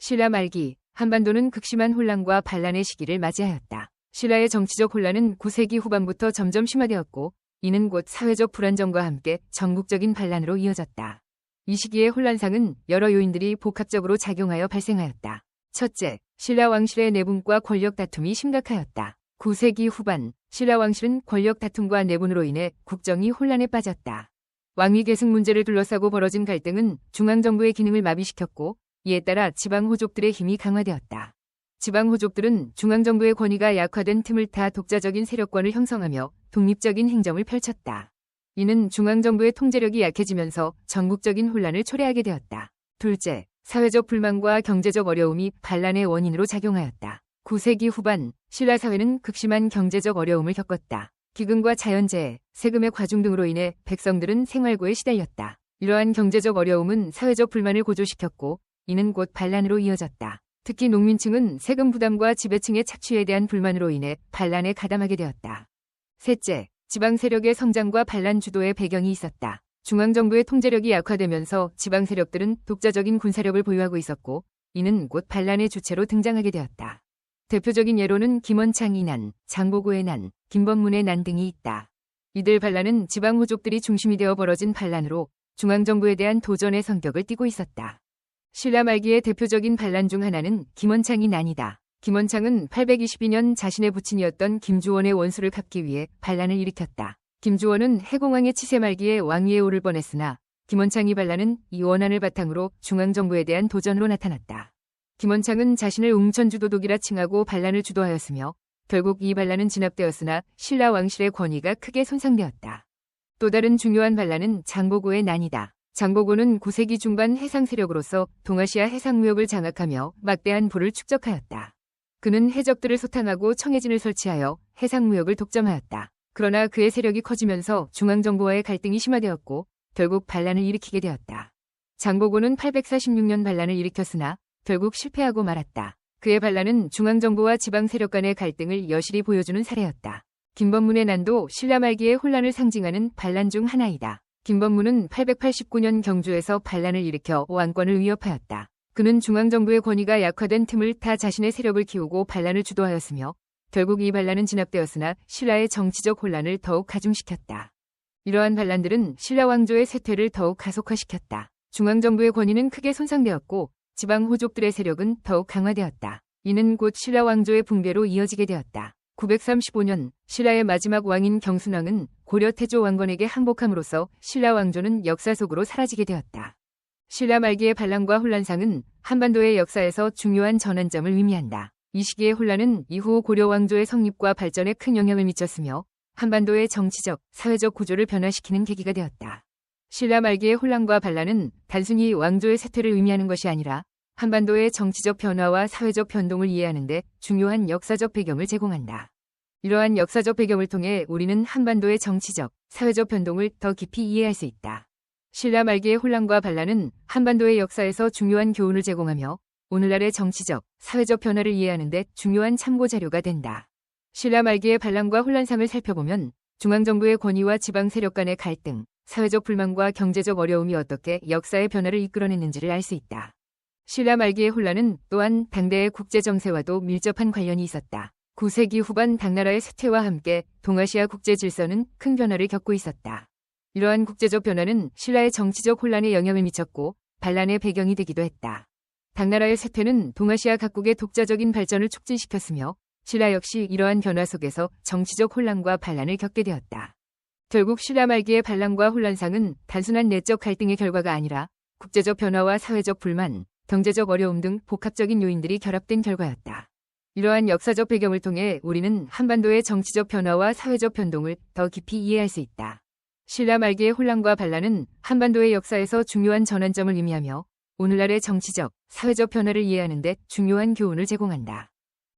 신라 말기, 한반도는 극심한 혼란과 반란의 시기를 맞이하였다. 신라의 정치적 혼란은 9세기 후반부터 점점 심화되었고, 이는 곧 사회적 불안정과 함께 전국적인 반란으로 이어졌다. 이 시기의 혼란상은 여러 요인들이 복합적으로 작용하여 발생하였다. 첫째, 신라 왕실의 내분과 권력 다툼이 심각하였다. 9세기 후반, 신라 왕실은 권력 다툼과 내분으로 인해 국정이 혼란에 빠졌다. 왕위 계승 문제를 둘러싸고 벌어진 갈등은 중앙정부의 기능을 마비시켰고, 이에 따라 지방 호족들의 힘이 강화되었다. 지방 호족들은 중앙정부의 권위가 약화된 틈을 타 독자적인 세력권을 형성하며 독립적인 행정을 펼쳤다. 이는 중앙정부의 통제력이 약해지면서 전국적인 혼란을 초래하게 되었다. 둘째, 사회적 불만과 경제적 어려움이 반란의 원인으로 작용하였다. 9세기 후반, 신라 사회는 극심한 경제적 어려움을 겪었다. 기근과 자연재해, 세금의 과중 등으로 인해 백성들은 생활고에 시달렸다. 이러한 경제적 어려움은 사회적 불만을 고조시켰고, 이는 곧 반란으로 이어졌다. 특히 농민층은 세금 부담과 지배층의 착취에 대한 불만으로 인해 반란에 가담하게 되었다. 셋째, 지방 세력의 성장과 반란 주도의 배경이 있었다. 중앙정부의 통제력이 약화되면서 지방 세력들은 독자적인 군사력을 보유하고 있었고, 이는 곧 반란의 주체로 등장하게 되었다. 대표적인 예로는 김원창의 난, 장보고의 난, 김범문의 난 등이 있다. 이들 반란은 지방 호족들이 중심이 되어 벌어진 반란으로 중앙정부에 대한 도전의 성격을 띠고 있었다. 신라 말기의 대표적인 반란 중 하나는 김원창의 난이다. 김원창은 822년 자신의 부친이었던 김주원의 원수를 갚기 위해 반란을 일으켰다. 김주원은 해공왕의 치세 말기에 왕위에 오를 뻔했으나 김원창의 반란은 이 원한을 바탕으로 중앙정부에 대한 도전으로 나타났다. 김원창은 자신을 웅천주도독이라 칭하고 반란을 주도하였으며 결국 이 반란은 진압되었으나 신라 왕실의 권위가 크게 손상되었다. 또 다른 중요한 반란은 장보고의 난이다. 장보고는 9세기 중반 해상 세력으로서 동아시아 해상무역을 장악하며 막대한 부를 축적하였다. 그는 해적들을 소탕하고 청해진을 설치하여 해상무역을 독점하였다. 그러나 그의 세력이 커지면서 중앙정부와의 갈등이 심화되었고 결국 반란을 일으키게 되었다. 장보고는 846년 반란을 일으켰으나 결국 실패하고 말았다. 그의 반란은 중앙정부와 지방 세력 간의 갈등을 여실히 보여주는 사례였다. 김범문의 난도 신라 말기의 혼란을 상징하는 반란 중 하나이다. 김범문은 889년 경주에서 반란을 일으켜 왕권을 위협하였다. 그는 중앙정부의 권위가 약화된 틈을 타 자신의 세력을 키우고 반란을 주도하였으며 결국 이 반란은 진압되었으나 신라의 정치적 혼란을 더욱 가중시켰다. 이러한 반란들은 신라 왕조의 쇠퇴를 더욱 가속화시켰다. 중앙정부의 권위는 크게 손상되었고 지방 호족들의 세력은 더욱 강화되었다. 이는 곧 신라 왕조의 붕괴로 이어지게 되었다. 935년 신라의 마지막 왕인 경순왕은 고려 태조 왕건에게 항복함으로써 신라 왕조는 역사 속으로 사라지게 되었다. 신라 말기의 반란과 혼란상은 한반도의 역사에서 중요한 전환점을 의미한다. 이 시기의 혼란은 이후 고려 왕조의 성립과 발전에 큰 영향을 미쳤으며 한반도의 정치적, 사회적 구조를 변화시키는 계기가 되었다. 신라 말기의 혼란과 반란은 단순히 왕조의 쇠퇴를 의미하는 것이 아니라 한반도의 정치적 변화와 사회적 변동을 이해하는 데 중요한 역사적 배경을 제공한다. 이러한 역사적 배경을 통해 우리는 한반도의 정치적, 사회적 변동을 더 깊이 이해할 수 있다. 신라 말기의 혼란과 반란은 한반도의 역사에서 중요한 교훈을 제공하며 오늘날의 정치적, 사회적 변화를 이해하는 데 중요한 참고 자료가 된다. 신라 말기의 반란과 혼란상을 살펴보면 중앙정부의 권위와 지방 세력 간의 갈등, 사회적 불만과 경제적 어려움이 어떻게 역사의 변화를 이끌어냈는지를 알 수 있다. 신라 말기의 혼란은 또한 당대의 국제 정세와도 밀접한 관련이 있었다. 9세기 후반 당나라의 쇠퇴와 함께 동아시아 국제 질서는 큰 변화를 겪고 있었다. 이러한 국제적 변화는 신라의 정치적 혼란에 영향을 미쳤고 반란의 배경이 되기도 했다. 당나라의 쇠퇴는 동아시아 각국의 독자적인 발전을 촉진시켰으며 신라 역시 이러한 변화 속에서 정치적 혼란과 반란을 겪게 되었다. 결국 신라 말기의 반란과 혼란상은 단순한 내적 갈등의 결과가 아니라 국제적 변화와 사회적 불만, 경제적 어려움 등 복합적인 요인들이 결합된 결과였다. 이러한 역사적 배경을 통해 우리는 한반도의 정치적 변화와 사회적 변동을 더 깊이 이해할 수 있다. 신라 말기의 혼란과 반란은 한반도의 역사에서 중요한 전환점을 의미하며 오늘날의 정치적, 사회적 변화를 이해하는 데 중요한 교훈을 제공한다.